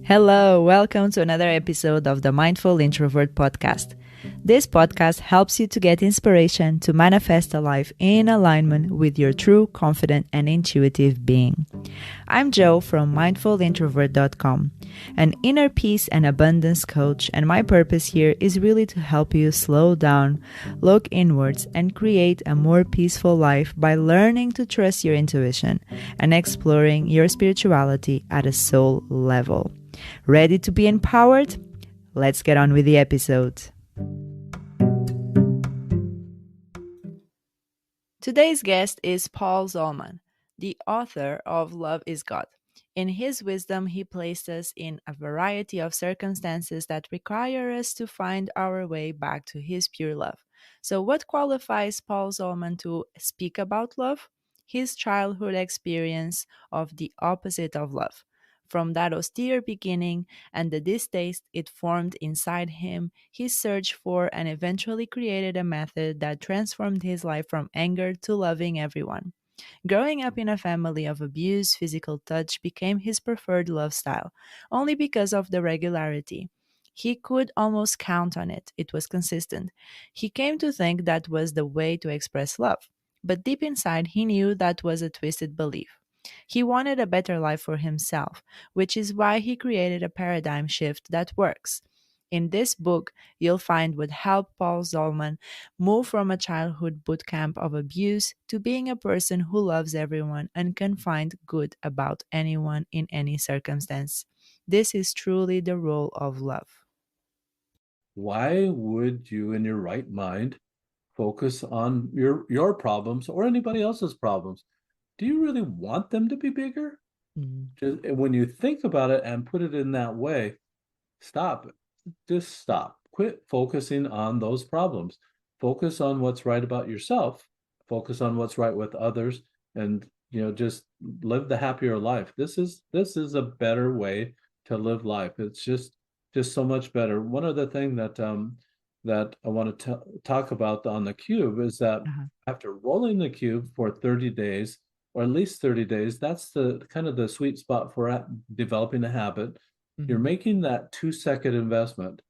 Hello, welcome to another episode of the Mindful Introvert podcast. This podcast helps you to get inspiration to manifest a life in alignment with your true, confident, and intuitive being. I'm Jo from mindfulintrovert.com, an inner peace and abundance coach, and my purpose here is really to help you slow down, look inwards, and create a more peaceful life by learning to trust your intuition and exploring your spirituality at a soul level. Ready to be empowered? Let's get on with the episode. Today's guest is Paul Zolman, the author of Love is God. In his wisdom, he placed us in a variety of circumstances that require us to find our way back to his pure love. So, what qualifies Paul Zolman to speak about love? His childhood experience of the opposite of love. From that austere beginning and the distaste it formed inside him, he searched for and eventually created a method that transformed his life from anger to loving everyone. Growing up in a family of abuse, physical touch became his preferred love style, only because of the regularity. He could almost count on it, it was consistent. He came to think that was the way to express love. But deep inside, he knew that was a twisted belief. He wanted a better life for himself, which is why he created a paradigm shift that works. In this book, you'll find what helped Paul Zolman move from a childhood boot camp of abuse to being a person who loves everyone and can find good about anyone in any circumstance. This is truly the role of love. Why would you in your right mind focus on your problems or anybody else's problems? Do you really want them to be bigger? Mm. Just when you think about it and put it in that way, stop. Just stop. Quit focusing on those problems. Focus on what's right about yourself. Focus on what's right with others, and just live the happier life. This is a better way to live life. It's just so much better. One other thing that I want to talk about on the cube is that Uh-huh. after rolling the cube for 30 days, or at least 30 days, that's the kind of the sweet spot for developing a habit. You're Mhm. making that 2-second investment.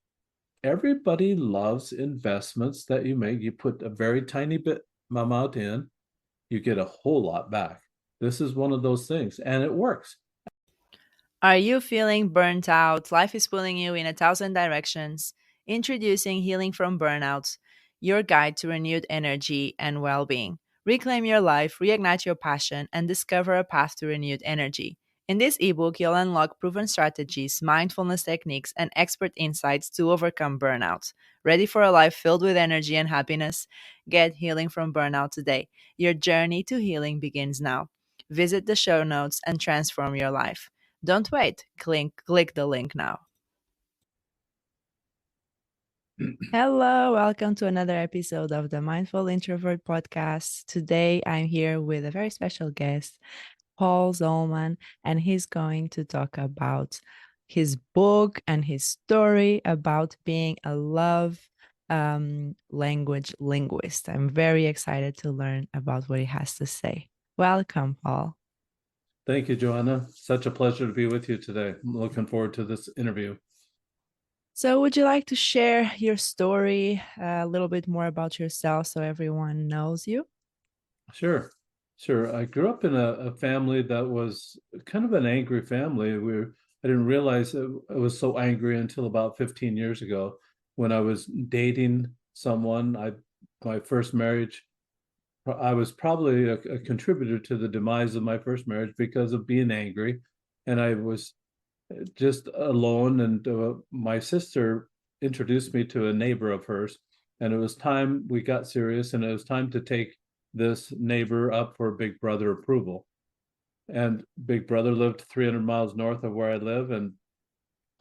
Everybody loves investments that you make. You put a very tiny bit amount in, you get a whole lot back. This is one of those things, and it works. Are you feeling burnt out? Life is pulling you in 1,000 directions. Introducing Healing from Burnout, your guide to renewed energy and well being. Reclaim your life, reignite your passion, and discover a path to renewed energy. In this ebook, you'll unlock proven strategies, mindfulness techniques, and expert insights to overcome burnout. Ready for a life filled with energy and happiness? Get Healing from Burnout today. Your journey to healing begins now. Visit the show notes and transform your life. Don't wait. Click the link now. Hello, welcome to another episode of the Mindful Introvert podcast. Today I'm here with a very special guest, Paul Zolman, and he's going to talk about his book and his story about being a love language linguist. I'm very excited to learn about what he has to say. Welcome, Paul. Thank you, Joanna. Such a pleasure to be with you today. I'm looking forward to this interview. So, would you like to share your story, a little bit more about yourself so everyone knows you? Sure, sure. I grew up in a family that was kind of an angry family. I didn't realize I was so angry until about 15 years ago when I was dating someone. My first marriage, I was probably a contributor to the demise of my first marriage because of being angry, and I was just alone. And my sister introduced me to a neighbor of hers, and it was time we got serious, and it was time to take this neighbor up for Big Brother approval. And Big Brother lived 300 miles north of where I live, and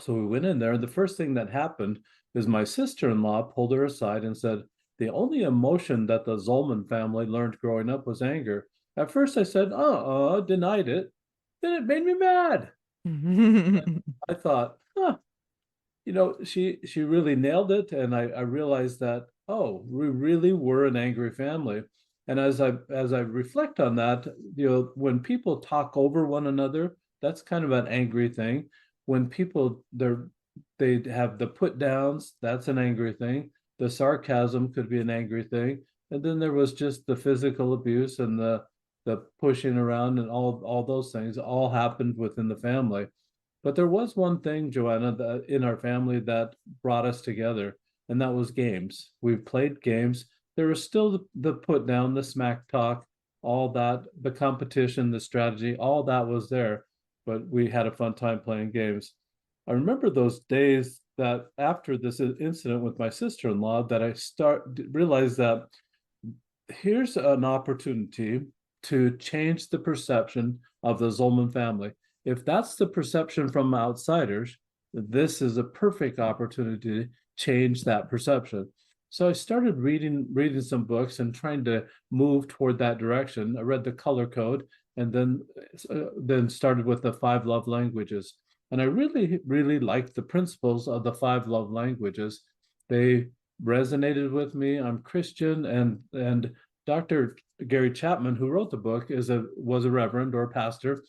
so we went in there, and the first thing that happened is my sister-in-law pulled her aside and said, the only emotion that the Zolman family learned growing up was anger. At first I said, denied it. Then it made me mad. I thought, she really nailed it. And I realized that, we really were an angry family. And as I reflect on that, when people talk over one another, that's kind of an angry thing. when people they have the put downs, that's an angry thing. The sarcasm could be an angry thing. And then there was just the physical abuse and the pushing around and all those things all happened within the family. But there was one thing, Joanna, that in our family that brought us together, and that was games. We played games. There was still the put down, the smack talk, all that, the competition, the strategy, all that was there. But we had a fun time playing games. I remember those days that after this incident with my sister-in-law that I realized that here's an opportunity to change the perception of the Zolman family. If that's the perception from outsiders, this is a perfect opportunity to change that perception. So I started reading some books and trying to move toward that direction. I read the Color Code and then started with the five love languages. And I really liked the principles of the five love languages. They resonated with me. I'm Christian, and Dr. Gary Chapman, who wrote the book, was a reverend or a pastor,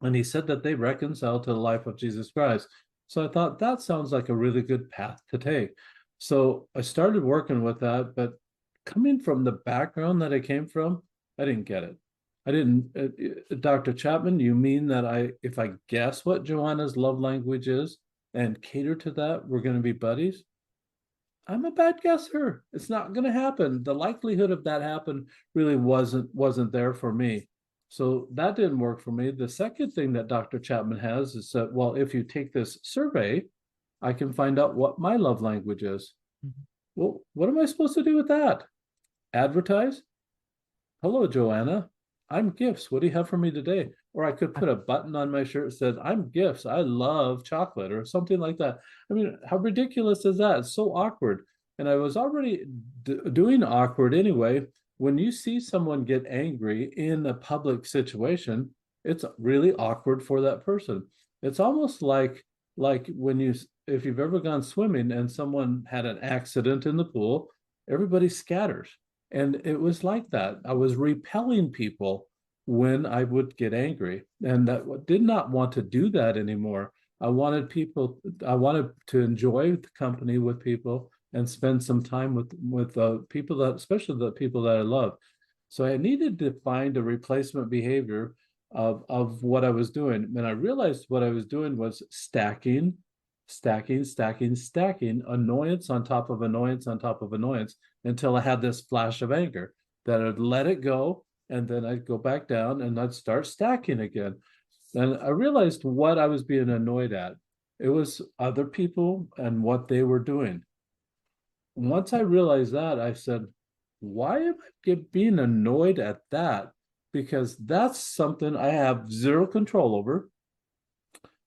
and he said that they reconcile to the life of Jesus Christ. So I thought that sounds like a really good path to take. So I started working with that, but coming from the background that I came from, I didn't get it. I didn't, Dr. Chapman, you mean that if I guess what Joanna's love language is and cater to that, we're going to be buddies? I'm a bad guesser. It's not going to happen. The likelihood of that happen really wasn't there for me. So that didn't work for me. The second thing that Dr. Chapman has is that, well, if you take this survey, I can find out what my love language is. Mm-hmm. Well, what am I supposed to do with that? Advertise? Hello, Joanna. I'm gifts. What do you have for me today? Or I could put a button on my shirt that says, I'm gifts. I love chocolate or something like that. I mean, how ridiculous is that? It's so awkward. And I was already doing awkward anyway. When you see someone get angry in a public situation, it's really awkward for that person. It's almost like when if you've ever gone swimming and someone had an accident in the pool, everybody scatters. And it was like that. I was repelling people when I would get angry, and I did not want to do that anymore. I wanted to enjoy the company with people and spend some time with people that, especially the people that I love. So I needed to find a replacement behavior of what I was doing. And I realized what I was doing was stacking annoyance on top of annoyance on top of annoyance until I had this flash of anger that I'd let it go, and then I'd go back down and I'd start stacking again. And I realized what I was being annoyed at. It was other people and what they were doing. Once I realized that, I said, why am I being annoyed at that? Because that's something I have zero control over.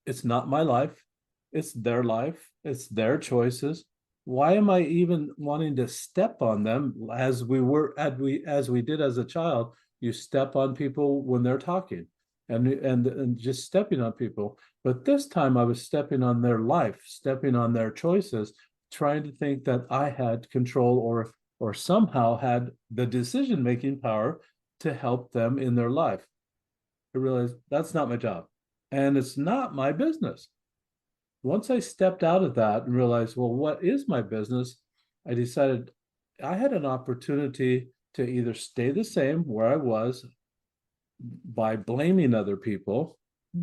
It's not my life. It's their life. It's their choices. Why am I even wanting to step on them as we did as a child? You step on people when they're talking, and just stepping on people. But this time I was stepping on their life, stepping on their choices, trying to think that I had control or somehow had the decision making power to help them in their life. I realized that's not my job, and it's not my business. Once I stepped out of that and realized, well, what is my business? I decided I had an opportunity to either stay the same where I was by blaming other people.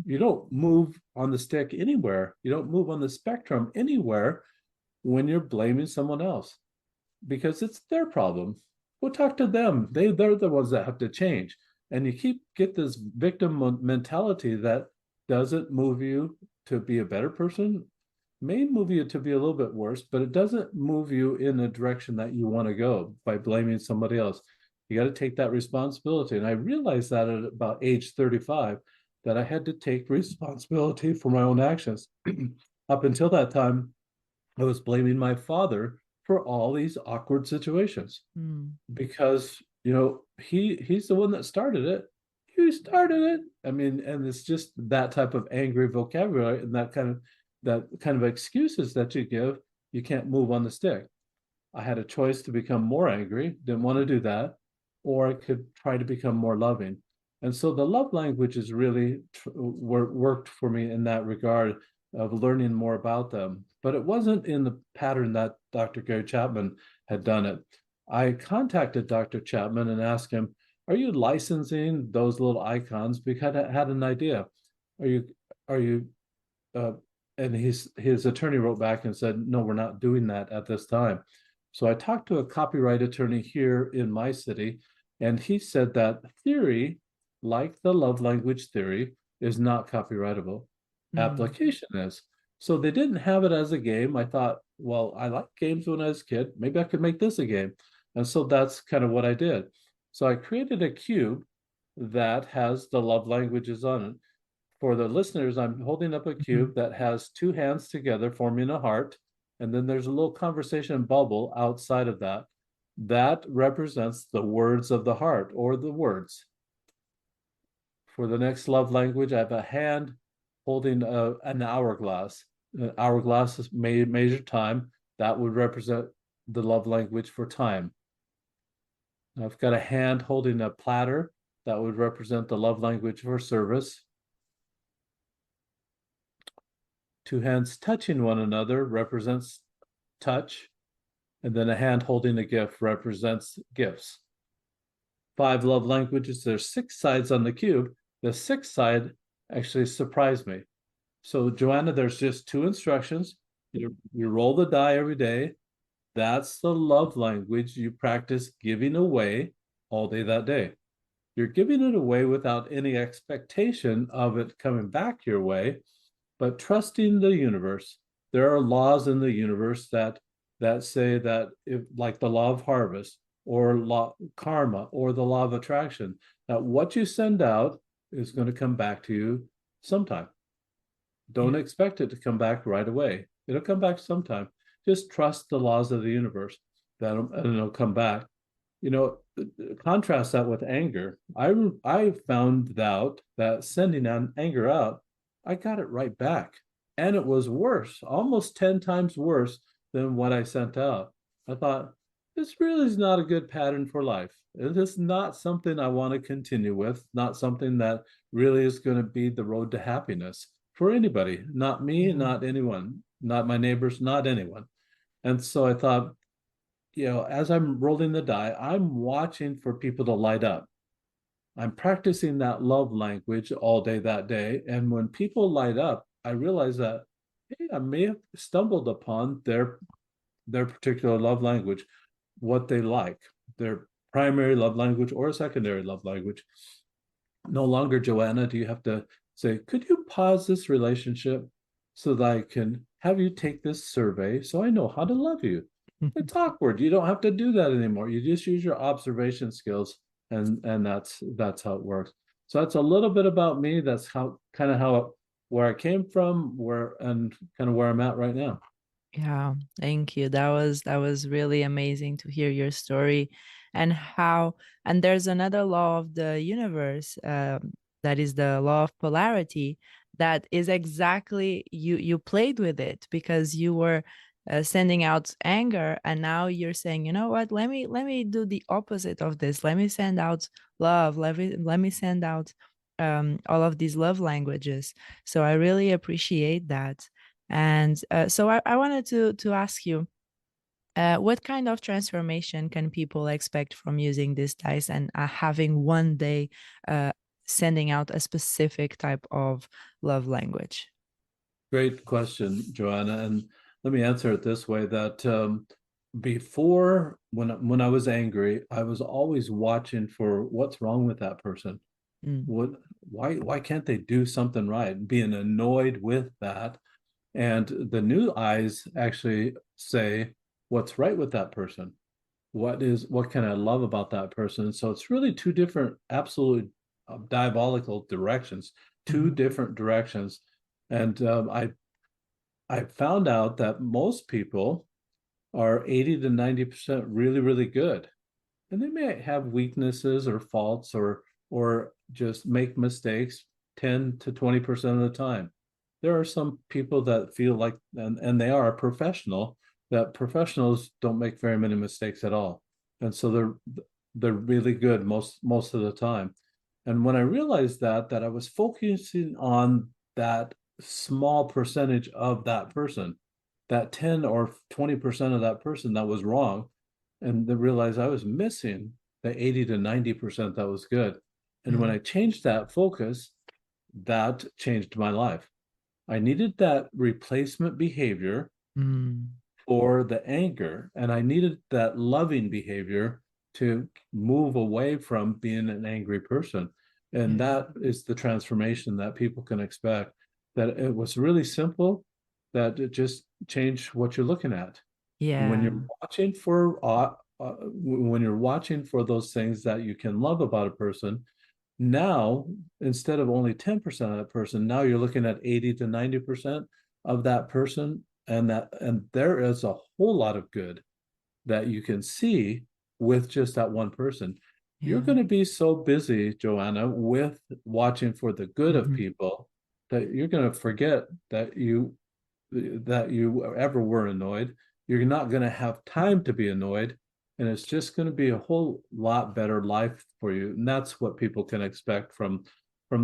You don't move on the stick anywhere. You don't move on the spectrum anywhere when you're blaming someone else because it's their problem. Go talk to them. They're the ones that have to change. And you get this victim mentality that doesn't move you to be a better person, may move you to be a little bit worse, but it doesn't move you in a direction that you want to go by blaming somebody else. You got to take that responsibility. And I realized that at about age 35, that I had to take responsibility for my own actions. Up until that time, I was blaming my father for all these awkward situations because he's the one that started it. He started it. I mean, and it's just that type of angry vocabulary and that kind of excuses that you give. You can't move on the stick. I had a choice to become more angry, didn't want to do that, or I could try to become more loving. And so the love language is really worked for me in that regard. of learning more about them. But it wasn't in the pattern that Dr. Gary Chapman had done it. I contacted Dr. Chapman and asked him, "Are you licensing those little icons?" Because I had an idea. Are you are you uh, and his attorney wrote back and said, "No, we're not doing that at this time." So I talked to a copyright attorney here in my city, and he said that theory, like the love language theory, is not copyrightable. Mm. Application is. So they didn't have it as a game. I thought, well, I liked games when I was a kid. Maybe I could make this a game. And so that's kind of what I did. So I created a cube that has the love languages on it. For the listeners, I'm holding up a Mhm. cube that has two hands together forming a heart, and then there's a little conversation bubble outside of that. That represents the words of the heart or the words. For the next love language, I have a hand holding an hourglass. An hourglass is measure time. That would represent the love language for time. I've got a hand holding a platter. That would represent the love language for service. Two hands touching one another represents touch, and then a hand holding a gift represents gifts. Five love languages. There's six sides on the cube. The sixth side actually surprised me. So, Joanna, there's just two instructions. You roll the die every day. That's the love language you practice giving away all day that day. You're giving it away without any expectation of it coming back your way, but trusting the universe. There are laws in the universe that say that, if like the law of harvest or law karma or the law of attraction, that what you send out is going to come back to you sometime. Yeah. Don't expect it to come back right away. It'll come back sometime. Just trust the laws of the universe that it'll come back. You know, contrast that with anger. I found out that sending anger out, I got it right back, and it was worse, almost 10 times worse than what I sent out. I thought, this really is not a good pattern for life. It is not something I want to continue with. Not something that really is going to be the road to happiness for anybody. Not me, Yeah. not anyone, not my neighbors, not anyone. And so I thought, as I'm rolling the die, I'm watching for people to light up. I'm practicing that love language all day that day. And when people light up, I realize that, hey, I may have stumbled upon their particular love language, what they like, their primary love language or secondary love language. No longer, Joanna, do you have to say, could you pause this relationship so that I can have you take this survey so I know how to love you? It's awkward. You don't have to do that anymore. You just use your observation skills, and that's how it works. So that's a little bit about me. That's how kind of how where I came from, where and kind of where I'm at right now. Yeah, thank you. That was really amazing to hear your story and how and there's another law of the universe that is the law of polarity that is exactly you played with it because you were sending out anger and now you're saying, you know what, let me do the opposite of this. Let me send out love. Let me send out all of these love languages. So I really appreciate that. And so I wanted to ask you, what kind of transformation can people expect from using this dice and having one day uh, sending out a specific type of love language? Great question, Joanna. And let me answer it this way: that before, when I was angry, I was always watching for what's wrong with that person. Mm, What why can't they do something right? Being annoyed with that. And the new eyes actually say, what's right with that person? What can I love about that person? So it's really two different, absolute diabolical directions, two mhm, different directions. And I found out that most people are 80 to 90% really, really good. And they may have weaknesses or faults or just make mistakes 10 to 20% of the time. There are some people that feel like and they are a professional, that professionals don't make very many mistakes at all. And so they're really good most of the time. And when I realized that I was focusing on that small percentage of that person, that 10 or 20% of that person that was wrong, and then realized I was missing the 80 to 90% that was good. And when Mm. I changed that focus, that changed my life. I needed that replacement behavior Mm. or the anger, and I needed that loving behavior to move away from being an angry person. And Yeah. that is the transformation that people can expect. That it was really simple, that it just changed what you're looking at. When you're Yeah. watching for when you're watching for those things that you can love about a person, now instead of only 10% of that person, now you're looking at 80 to 90% of that person, and there is a whole lot of good that you can see with just that one person. You're Yeah. going to be so busy, Joanna, with watching for the good of Hmm. people that you're going to forget that you ever were annoyed. You're not going to have time to be annoyed, and it's just going to be a whole lot better life for you. And that's what people can expect from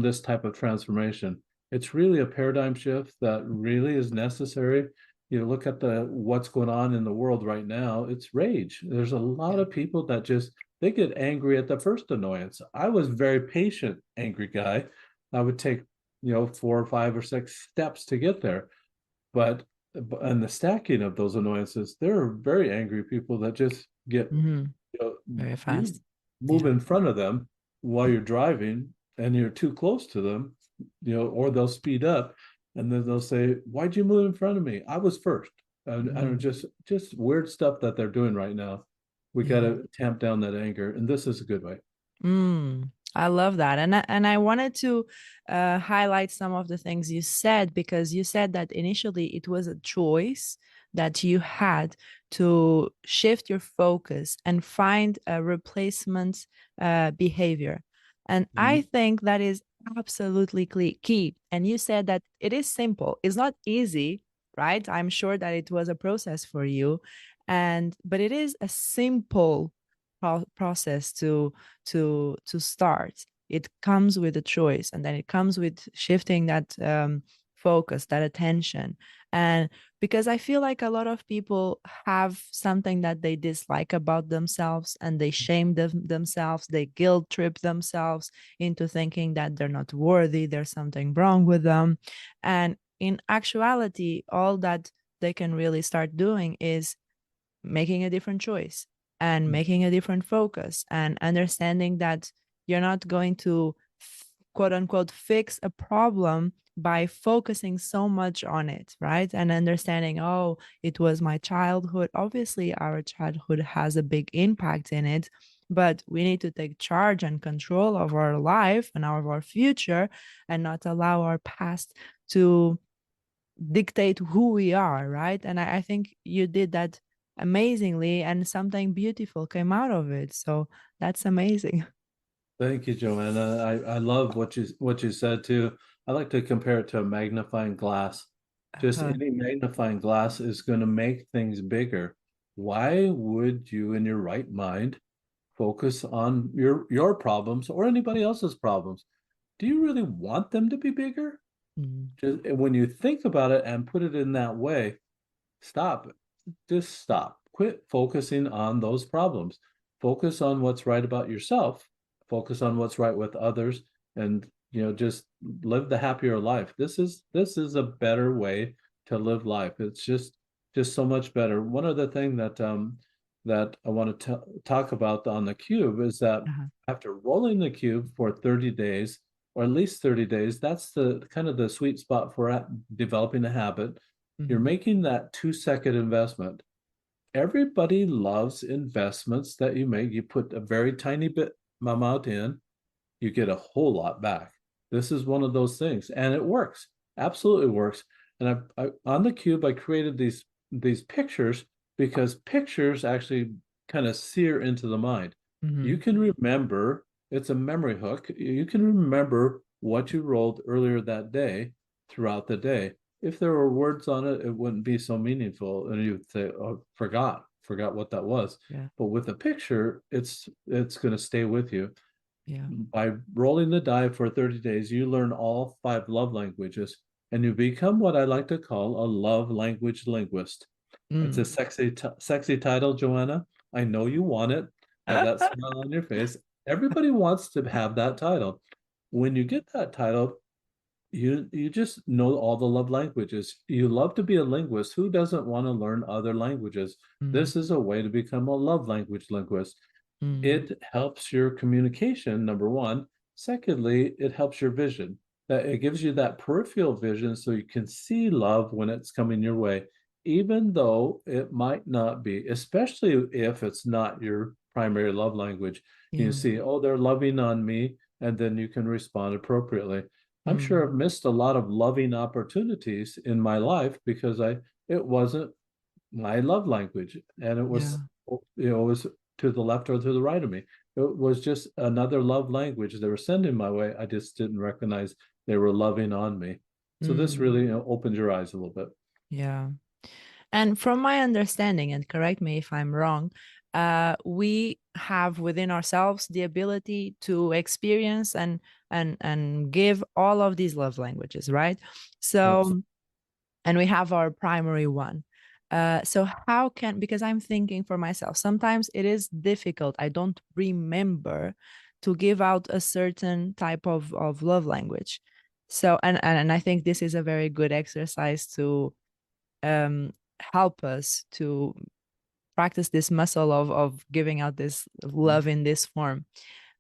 this type of transformation. It's really a paradigm shift that really is necessary. You look at the what's going on in the world right now, it's rage. There's a lot Yeah. of people that just they get angry at the first annoyance. I was a very patient angry guy. I would take 4 or 5 or 6 steps to get there, but and the stacking of those annoyances, there are very angry people that just get, Hmm. Very you fast. move Yeah. in front of them while you're driving and you're too close to them, or they'll speed up and then they'll say, "Why'd you move in front of me? I was first." And Hmm. just weird stuff that they're doing right now. We got Yeah. to tamp down that anger, and this is a good way. I love that, and I wanted to highlight some of the things you said, because you said that initially it was a choice that you had to shift your focus and find a replacement behavior, and I Mhm. think that is absolutely key. And you said that it is simple; it's not easy, right? I'm sure that it was a process for you, and but it is a simple process to start. It comes with a choice, and then it comes with shifting that focus, that attention. And because I feel like a lot of people have something that they dislike about themselves, and they shame themselves, they guilt trip themselves into thinking that they're not worthy, there's something wrong with them. And in actuality, all that they can really start doing is making a different choice and making a different focus, and understanding that you're not going to quote unquote fix a problem by focusing so much on it, right? And understanding, oh, it was my childhood. Obviously, our childhood has a big impact in it, but we need to take charge and control of our life and of our future, and not allow our past to dictate who we are, right? And I think you did that amazingly, and something beautiful came out of it. So that's amazing. Thank you, Joanna. I love what you said too. I like to compare it to a magnifying glass. Just Uh, any magnifying glass is going to make things bigger. Why would you, in your right mind, focus on your problems or anybody else's problems? Do you really want them to be bigger? mm, Just when you think about it and put it in that way, stop. Just stop. Quit focusing on those problems. Focus on what's right about yourself. Focus on what's right with others, and just live the happier life. This is a better way to live life. It's just so much better. One other thing that I want to talk about on the cube is that uh-huh. after rolling the cube for 30 days, or at least 30 days, that's the kind of the sweet spot for developing a habit. You're Mhm. making that 2-second investment. Everybody loves investments that you make. You put a very tiny bit amount in, you get a whole lot back. This is one of those things, and it works. Absolutely works. And on the cube, I created these pictures because pictures actually kind of sear into the mind. You Mhm. can remember, it's a memory hook. You can remember what you rolled earlier that day throughout the day. If there were words on it, it wouldn't be so meaningful, and you'd say, "Oh, forgot what that was." Yeah. But with a picture, it's going to stay with you. Yeah. By rolling the die for 30 days, you learn all 5 love languages. and you become what I like to call a love language linguist. It's a Mm. sexy title, Joanna. I know you want it. Have that smile on your face. Everybody wants to have that title. When you get that title, you just know all the love languages. You love to be a linguist. Who doesn't want to learn other languages? Mm. This is a way to become a love language linguist. Mm. It helps your communication, number one. Secondly, it helps your vision. That it gives you that peripheral vision so you can see love when it's coming your way, even though it might not be, especially if it's not your primary love language. You Yeah. see, oh, they're loving on me, and then you can respond appropriately. I'm sure Mm. I've missed a lot of loving opportunities in my life because it wasn't my love language, and it was, Yeah. it was to the left or to the right of me. It was just another love language they were sending my way. I just didn't recognize they were loving on me. So this Mm. really, opened your eyes a little bit. Yeah. And from my understanding, and correct me if I'm wrong, we have within ourselves the ability to experience and give all of these love languages, right? Absolutely. So, and we have our primary one. So how can, because I'm thinking for myself, sometimes it is difficult. I don't remember to give out a certain type of love language. So, and I think this is a very good exercise to um, help us to practice this muscle of giving out this love in this form.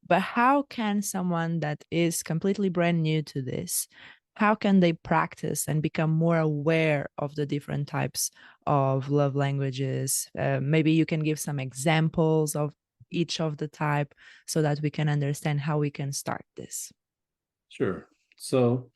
But how can someone that is completely brand new to this, how can they practice and become more aware of the different types of love languages? Maybe you can give some examples of each of the type so that we can understand how we can start this. Sure. So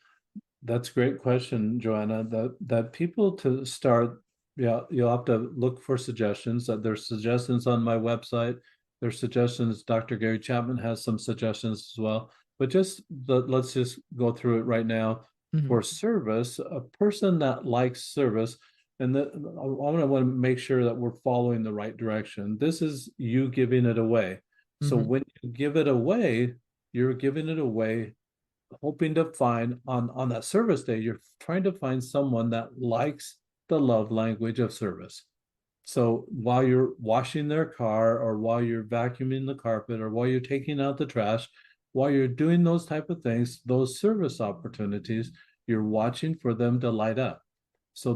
that's a great question, Joanna. That people to start, yeah, you'll have to look for suggestions. There's suggestions on my website. There's suggestions. Dr. Gary Chapman has some suggestions as well. But let's just go through it right now. Mhm. For service, a person that likes service, and I want to make sure that we're following the right direction. This is you giving it away. So Mhm. when you give it away, you're giving it away hoping to find on that service day, you're trying to find someone that likes the love language of service. So while you're washing their car, or while you're vacuuming the carpet, or while you're taking out the trash, while you're doing those type of things, those service opportunities, you're watching for them to light up. So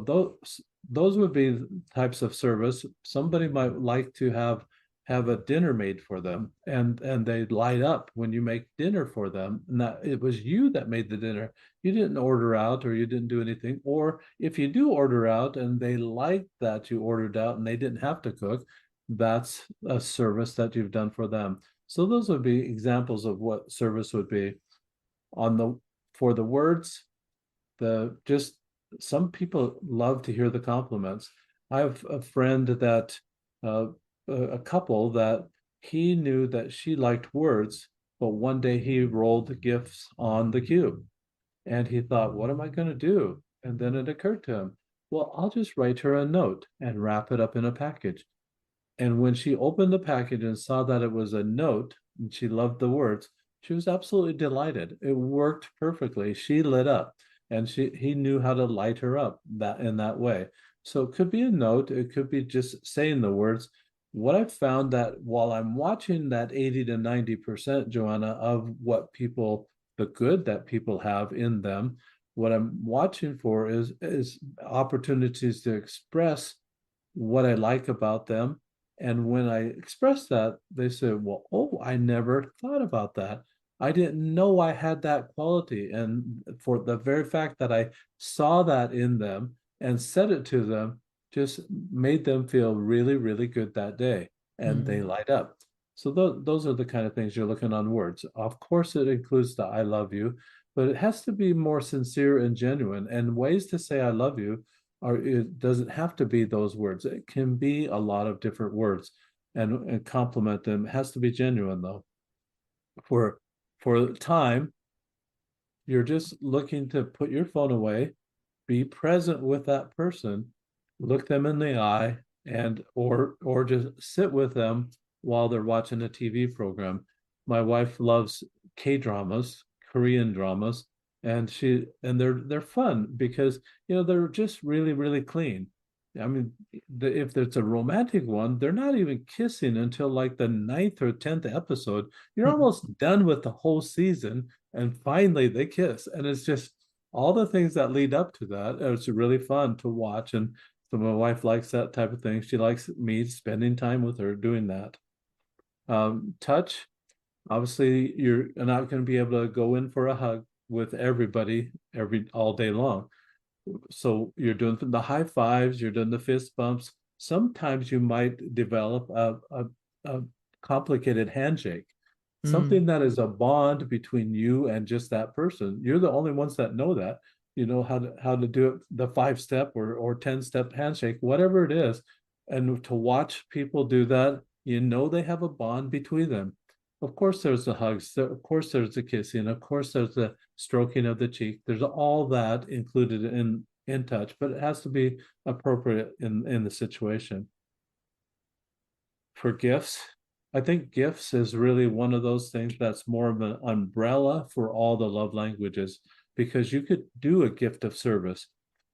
those would be types of service. Somebody might like to have a dinner made for them, and they light up when you make dinner for them, and that it was you that made the dinner. You didn't order out, or you didn't do anything. Or if you do order out and they like that you ordered out and they didn't have to cook, that's a service that you've done for them. So those would be examples of what service would be. On the For the words, the just some people love to hear the compliments. I have a friend that uh, a couple that he knew that she liked words, but one day he rolled the gifts on the cube, and he thought, what am I going to do? And then it occurred to him, well, I'll just write her a note and wrap it up in a package. And when she opened the package and saw that it was a note and she loved the words, she was absolutely delighted. It worked perfectly. She lit up, and he knew how to light her up that in that way. So it could be a note, it could be just saying the words. What I've found that while I'm watching that 80 to 90%, Joanna, of what people, the good that people have in them, what I'm watching for is opportunities to express what I like about them. And when I express that, they say, well, oh, I never thought about that. I didn't know I had that quality. And for the very fact that I saw that in them and said it to them, just made them feel really, really good that day. And they Mm. light up. So those are the kind of things you're looking on words. Of course, it includes the I love you, but it has to be more sincere and genuine. And ways to say I love you, or it doesn't have to be those words. It can be a lot of different words, and compliment them. It has to be genuine though. For for time, you're just looking to put your phone away, be present with that person, look them in the eye, and or just sit with them while they're watching a TV program. My wife loves K dramas, Korean dramas. and they're fun because they're just really really clean. I mean, if it's a romantic one, they're not even kissing until like the ninth or 10th episode. You're almost done with the whole season, and finally they kiss, and it's just all the things that lead up to that. It's really fun to watch, and so my wife likes that type of thing. She likes me spending time with her doing that. Touch, obviously, you're not going to be able to go in for a hug with everybody every all day long. So you're doing the high fives, you're doing the fist bumps. Sometimes you might develop a complicated handshake, Mm. something that is a bond between you and just that person. You're the only ones that know that. You know how to do it, the 5 step or 10 step handshake, whatever it is. And to watch people do that, they have a bond between them. Of course, there's the hugs. Of course, there's the kissing. Of course, there's the stroking of the cheek. There's all that included in touch, but it has to be appropriate in the situation. For gifts, I think gifts is really one of those things that's more of an umbrella for all the love languages, because you could do a gift of service.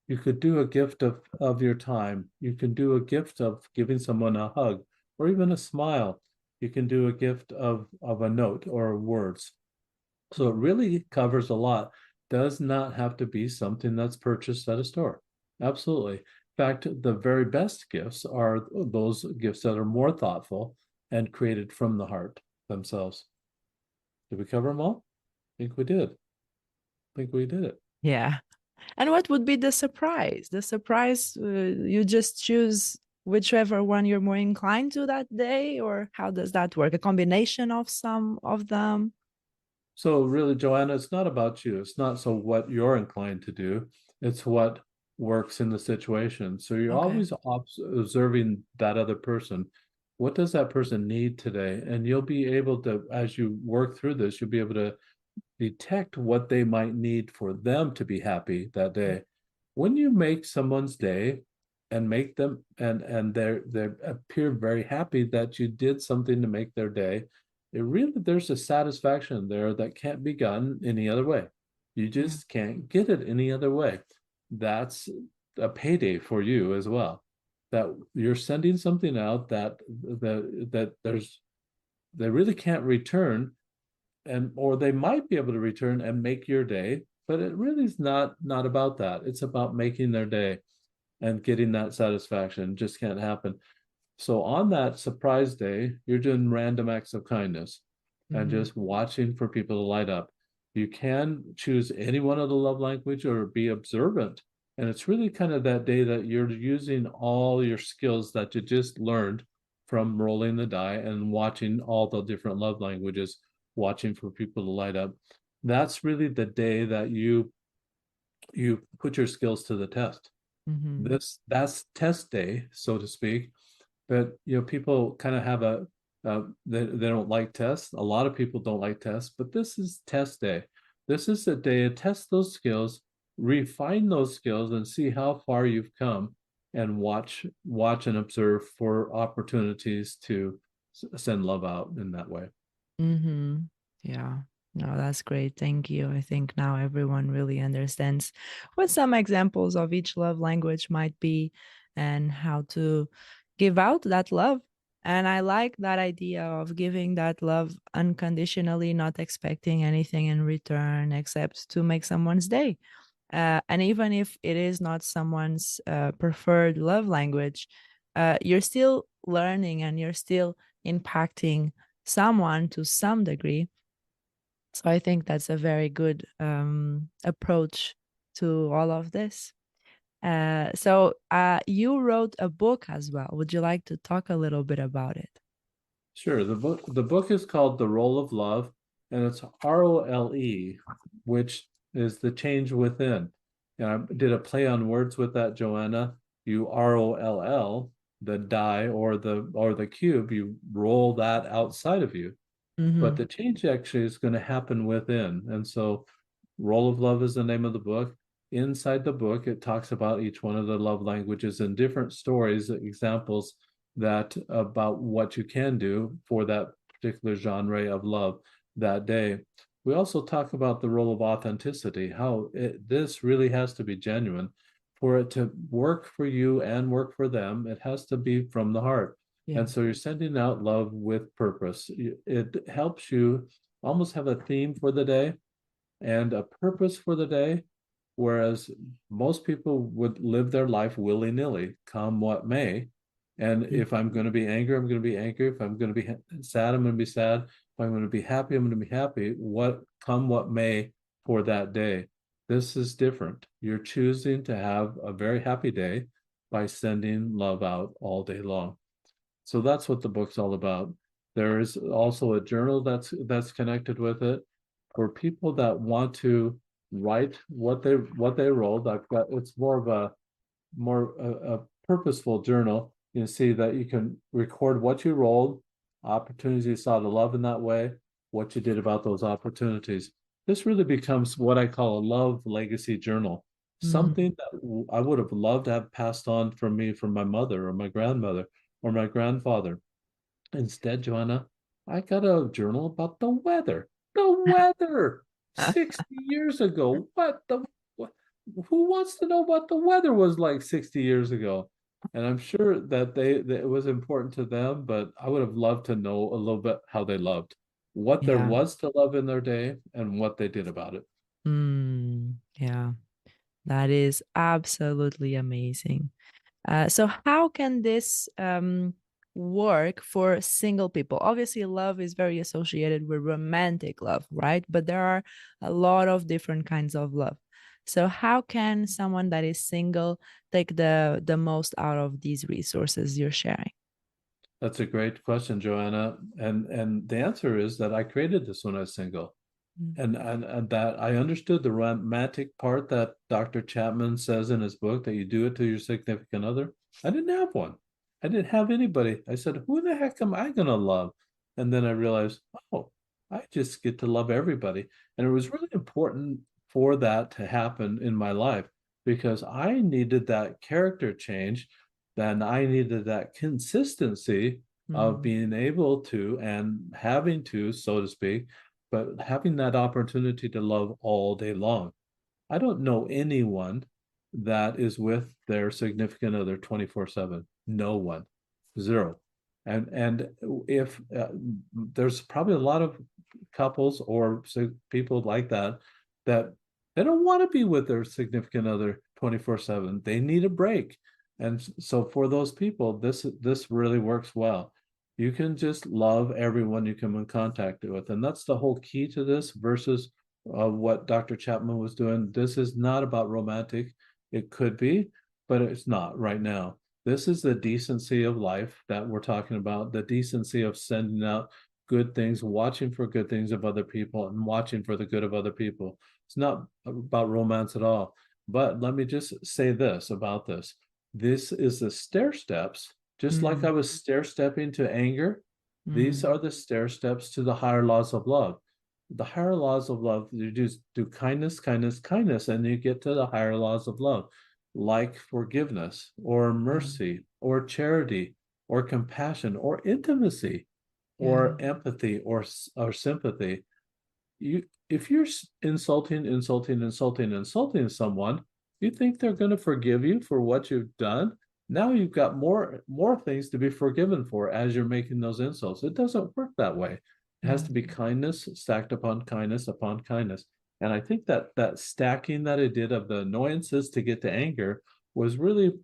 You could do a gift of your time. You can do a gift of giving someone a hug or even a smile. You can do a gift of a note or words. So it really covers a lot. Does not have to be something that's purchased at a store. Absolutely. In fact, the very best gifts are those gifts that are more thoughtful and created from the heart themselves. Did we cover them all? I think we did. I think we did it. Yeah. And what would be the surprise? The surprise, you just choose whichever one you're more inclined to that day, or how does that work? A combination of some of them? So really, Joanna, it's not about you. It's not so what you're inclined to do. It's what works in the situation. So you're Okay. always observing that other person. What does that person need today? And you'll be able to, as you work through this, you'll be able to detect what they might need for them to be happy that day. When you make someone's day and make them and they appear very happy that you did something to make their day, it really there's a satisfaction there that can't be gotten any other way. You Yeah. just can't get it any other way. That's a payday for you as well. That you're sending something out that there's they really can't return, and or they might be able to return and make your day, but it really is not about that. It's about making their day and getting that satisfaction. It just can't happen. So on that surprise day, you're doing random acts of kindness and Mm-hmm. just watching for people to light up. You can choose any one of the love language or be observant. And it's really kind of that day that you're using all your skills that you just learned from rolling the die and watching all the different love languages, watching for people to light up. That's really the day that you put your skills to the test. Mm-hmm. That's test day, so to speak. But people kind of have they don't like tests. A lot of people don't like tests, but this is test day. This is a day to test those skills, refine those skills, and see how far you've come, and watch and observe for opportunities to send love out in that way. Mm-hmm. Yeah. No, that's great. Thank you. I think now everyone really understands what some examples of each love language might be and how to give out that love. And I like that idea of giving that love unconditionally, not expecting anything in return except to make someone's day. And even if it is not someone's preferred love language, you're still learning and you're still impacting someone to some degree. So I think that's a very good approach to all of this. So you wrote a book as well. Would you like to talk a little bit about it? Sure. The book is called The Role of Love, and it's ROLE, which is the change within. And I did a play on words with that, Joanna. You ROLL, the die or the cube, you roll that outside of you. But Mm-hmm. the change actually is going to happen within. And so Role of Love is the name of the book. Inside the book, it talks about each one of the love languages and different stories, examples that about what you can do for that particular genre of love that day. we also talk about the role of authenticity, how this really has to be genuine. For it to work for you and work for them, it has to be from the heart. Yeah. And so you're sending out love with purpose. It helps you almost have a theme for the day and a purpose for the day, whereas most people would live their life willy-nilly, come what may. And Mm. if I'm going to be angry, I'm going to be angry. If I'm going to be sad, I'm going to be sad. If I'm going to be happy, I'm going to be happy. What come what may for that day. This is different. You're choosing to have a very happy day by sending love out all day long. So that's what the book's all about. There is also a journal that's connected with it for people that want to write what they wrote. I've got it's more of a purposeful journal. You see that you can record what you rolled, opportunities you saw to love in that way, what you did about those opportunities. This really becomes what I call a love legacy journal, Mm. something that I would have loved to have passed on from me from my mother or my grandmother or my grandfather. Instead, Joanna, I got a journal about the weather. The weather 60 years ago. What? Who wants to know what the weather was like 60 years ago? And I'm sure that it was important to them, but I would have loved to know a little bit how they loved, what there Yeah. was to love in their day, and what they did about it. Yeah. That is absolutely amazing. So, how can this work for single people? Obviously, love is very associated with romantic love, right? But there are a lot of different kinds of love. So, how can someone that is single take the most out of these resources you're sharing? That's a great question, Joanna. And the answer is that I created this when I was single. Mm. And that I understood the romantic part that Dr. Chapman says in his book that you do it to your significant other. I didn't have one. I didn't have anybody. I said, who the heck am I gonna love? And then I realized, oh, I just get to love everybody. And it was really important for that to happen in my life because I needed that character change. Then I needed that consistency of Mm. being able to and having to, so to speak, but having that opportunity to love all day long. I don't know anyone that is with their significant other 24/7. No one. Zero. And if there's probably a lot of couples or people like that that they don't want to be with their significant other 24/7. They need a break. And so for those people, this really works well. You can just love everyone you come in contact with. And that's the whole key to this versus what Dr. Chapman was doing. This is not about romantic. It could be, but it's not right now. This is the decency of life that we're talking about, the decency of sending out good things, watching for good things of other people, and watching for the good of other people. It's not about romance at all. But let me just say this about this. This is the stair steps, just like I Mm. was stair stepping to anger. These Mm. are the stair steps to the higher laws of love. The higher laws of love, you just do kindness, kindness, kindness, and you get to the higher laws of love, like forgiveness or Yeah. mercy or charity or compassion or intimacy Yeah. or empathy or sympathy. You if you're insulting someone, you think they're going to forgive you for what you've done. Now you've got more things to be forgiven for as you're making those insults. It doesn't work that way. It has Yeah. to be kindness stacked upon kindness. And I think that stacking that I did of the annoyances to get to anger was really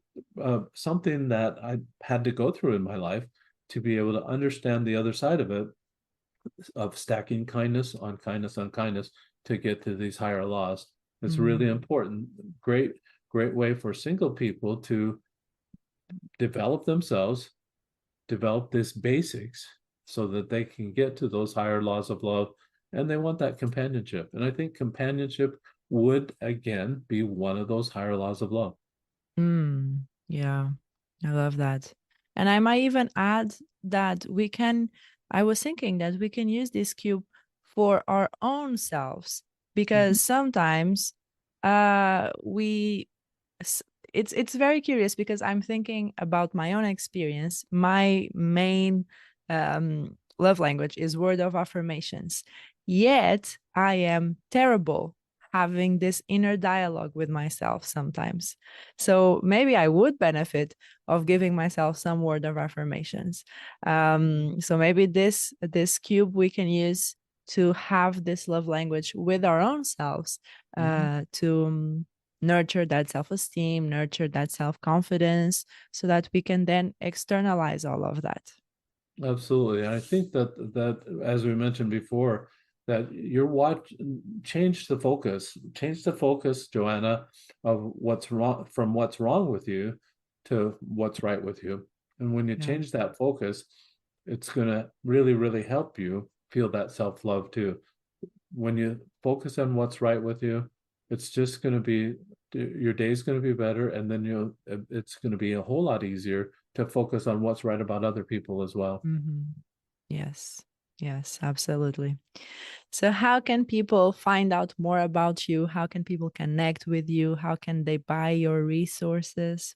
something that I had to go through in my life to be able to understand the other side of stacking kindness on kindness on kindness to get to these higher laws. It's really Mm. important. Great way for single people to develop themselves, develop this basics so that they can get to those higher laws of love. And they want that companionship. And I think companionship would again be one of those higher laws of love. Yeah, I love that. And I might even add that I was thinking that we can use this cube for our own selves Mhm. because sometimes we it's very curious because I'm thinking about my own experience. My main love language is word of affirmations. Yet I am terrible having this inner dialogue with myself sometimes. So maybe I would benefit of giving myself some word of affirmations. So maybe this cube we can use to have this love language with our own selves, Mhm. to nurture that self-esteem, nurture that self-confidence, so that we can then externalize all of that. Absolutely. I think that as we mentioned before, that your watch change the focus, Joanna, of what's wrong from what's wrong with you to what's right with you. And when you Yeah. change that focus, it's gonna really, really help you feel that self-love too. When you focus on what's right with you, it's just gonna be your day's gonna be better, and then it's gonna be a whole lot easier to focus on what's right about other people as well. Mhm. Yes. Yes, absolutely. So, how can people find out more about you? How can people connect with you? How can they buy your resources?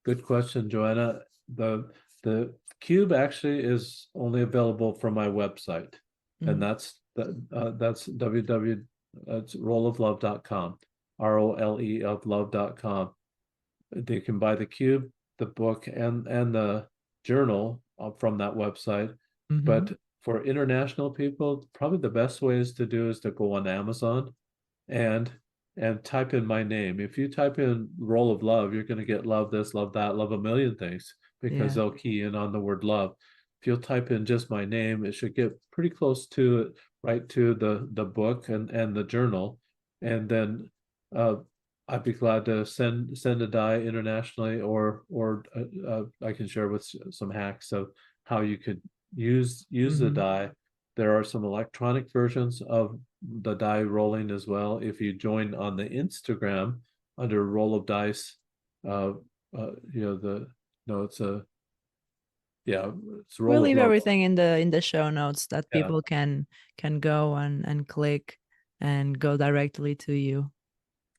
Good question, Joanna. The cube actually is only available from my website, and Mm. that's www. It's roleoflove.com, ROLE of love.com. They can buy the cube, the book, and the journal from that website. Mhm. But for international people, probably the best way is to do is to go on Amazon and type in my name. If you type in Roll of Love, you're going to get love this, love that, love a million things because Yeah. they'll key in on the word love. If you'll type in just my name, it should get pretty close to it, right to the book and the journal. And then uh, I'd be glad to send a die internationally, or I can share with some hacks of how you could use the Mhm. die. There are some electronic versions of the die rolling as well. If you join on the Instagram under Roll of Dice, uh, you know the no, it's a yeah, it's We'll Roll of leave Love. everything in the show notes that Yeah. people can go and click and go directly to you.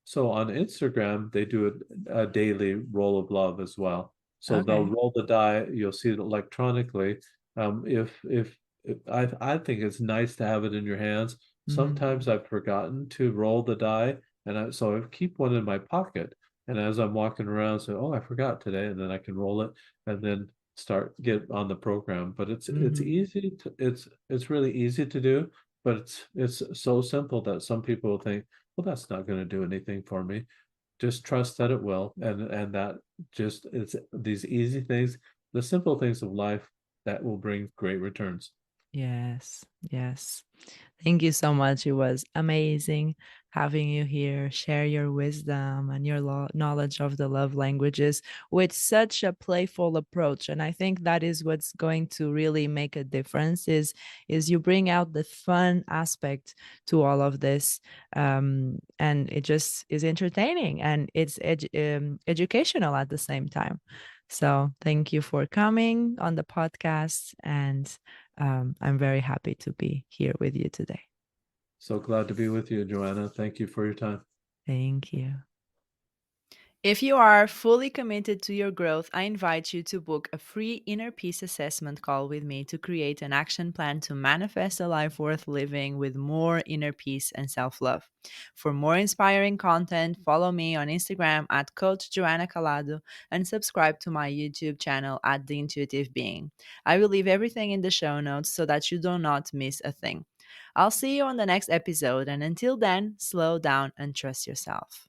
So on Instagram, they do a daily roll of love as well. So they'll Okay. roll the die. You'll see it electronically. If I think it's nice to have it in your hands. Mhm. Sometimes I've forgotten to roll the die, so I keep one in my pocket. And as I'm walking around, say, "Oh, I forgot today," and then I can roll it and then start get on the program. But it's Mhm. easy to it's really easy to do, but it's so simple that some people think, well, that's not going to do anything for me. Just trust that it will, and that just it's these easy things, the simple things of life that will bring great returns. Yes. Yes. Thank you so much. It was amazing having you here, share your wisdom and your knowledge of the love languages with such a playful approach. And I think that is what's going to really make a difference is you bring out the fun aspect to all of this. And it just is entertaining and it's educational at the same time. So thank you for coming on the podcast, and I'm very happy to be here with you today. So glad to be with you, Joanna. Thank you for your time. Thank you. If you are fully committed to your growth, I invite you to book a free inner peace assessment call with me to create an action plan to manifest a life worth living with more inner peace and self love. For more inspiring content, follow me on Instagram at Coach Joanna Calado and subscribe to my YouTube channel at The Intuitive Being. I will leave everything in the show notes so that you do not miss a thing. I'll see you on the next episode, and until then, slow down and trust yourself.